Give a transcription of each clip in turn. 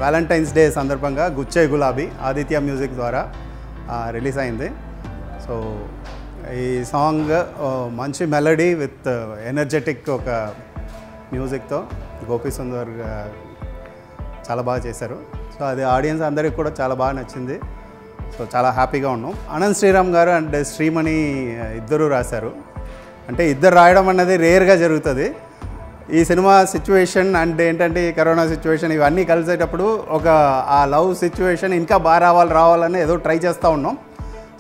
Valentine's day సందర్భంగా గుచ్చే గులాబీ Aditya music ద్వారా రిలీజ్ అయింది. సో ఈ సాంగ్ మంచి మెలడీ విత్ ఎనర్జెటిక్ ఒక మ్యూజిక్తో గోపి సుందర్ చాలా బాగా చేశారు. సో అది ఆడియన్స్ అందరికి కూడా చాలా బాగా నచ్చింది. సో చాలా హ్యాపీగా ఉన్నాం. అనంత్ శ్రీరామ్ గారు అండ్ శ్రీమణి ఇద్దరు రాశారు. అంటే ఇద్దరు రాయడం అన్నది రేర్గా జరుగుతుంది. ఈ సినిమా సిచ్యువేషన్ అండ్ ఏంటంటే ఈ కరోనా సిచ్యువేషన్ ఇవన్నీ కలిసేటప్పుడు ఒక ఆ లవ్ సిచ్యువేషన్ ఇంకా బాగా రావాలని ఏదో ట్రై చేస్తూ ఉన్నాం.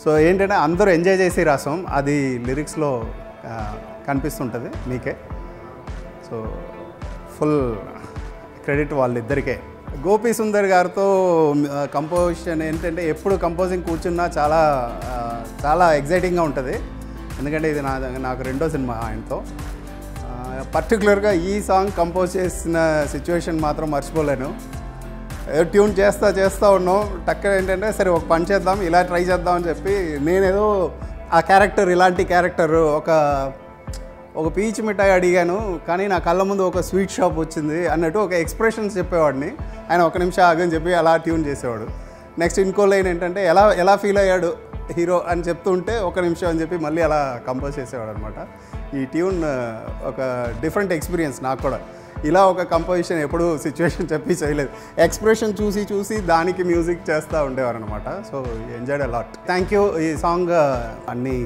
సో ఏంటంటే అందరూ ఎంజాయ్ చేసి రాసాం. అది లిరిక్స్లో కనిపిస్తుంటుంది మీకే. సో ఫుల్ క్రెడిట్ వాళ్ళిద్దరికే. గోపి సుందర్ గారితో కంపోజిషన్ ఏంటంటే ఎప్పుడు కంపోజింగ్ కూర్చున్నా చాలా చాలా ఎగ్జైటింగ్గా ఉంటుంది. ఎందుకంటే ఇది నాకు రెండో సినిమా ఆయనతో. పర్టికులర్గా ఈ సాంగ్ కంపోజ్ చేసిన సిచ్యువేషన్ మాత్రం మర్చిపోలేను. ఏదో ట్యూన్ చేస్తూ ఉన్నాం. టక్కర్ ఏంటంటే సరే ఒక పని చేద్దాం, ఇలా ట్రై చేద్దాం అని చెప్పి నేనేదో ఆ క్యారెక్టర్ ఇలాంటి క్యారెక్టర్ ఒక పీచ్ మిఠాయి అడిగాను, కానీ నా కళ్ళ ముందు ఒక స్వీట్ షాప్ వచ్చింది అన్నట్టు ఒక ఎక్స్ప్రెషన్స్ చెప్పేవాడిని. ఆయన ఒక నిమిషం ఆగని చెప్పి అలా ట్యూన్ చేసేవాడు. నెక్స్ట్ ఇంకో లైన్ ఏంటంటే ఎలా ఫీల్ అయ్యాడు హీరో అని చెప్తుంటే ఒక నిమిషం అని చెప్పి మళ్ళీ అలా కంపోజ్ చేసేవాడు అనమాట. ఈ ట్యూన్ ఒక డిఫరెంట్ ఎక్స్పీరియన్స్ నాకు కూడా. ఇలా ఒక కంపోజిషన్ ఎప్పుడు సిచ్యువేషన్ చెప్పి చేయలేదు. ఎక్స్ప్రెషన్ చూసి దానికి మ్యూజిక్ చేస్తూ ఉండేవారు అనమాట. So enjoyed a lot. Thank you. ఈ సాంగ్ అన్ని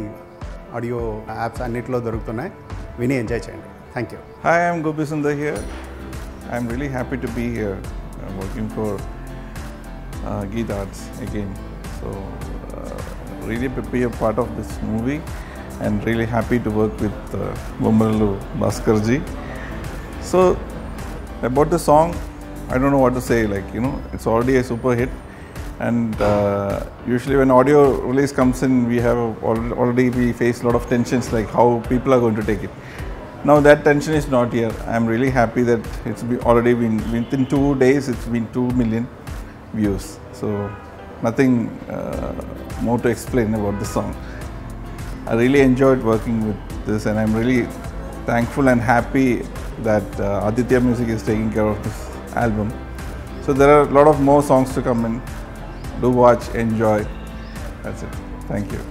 ఆడియో యాప్స్ అన్నిట్లో దొరుకుతున్నాయి, విని ఎంజాయ్ చేయండి. Thank you. Hi, I'm Gopi Sundar here. I'm really happy to be here working for Geet Arts again. So really to be a part of this movie and really happy to work with Bommalu Bhaskarji. So about the song, I don't know what to say, like, you know, it's already a super hit. And usually when audio release comes in, we have already we face a lot of tensions, like how people are going to take it. Now that tension is not here. I'm really happy that it's already been within 2 days it's been 2 million views. So nothing more to explain about the song. I really enjoyed working with this, and I'm really thankful and happy that Aditya Music is taking care of this album. So there are a lot of more songs to come in. Do watch, enjoy. That's it. Thank you.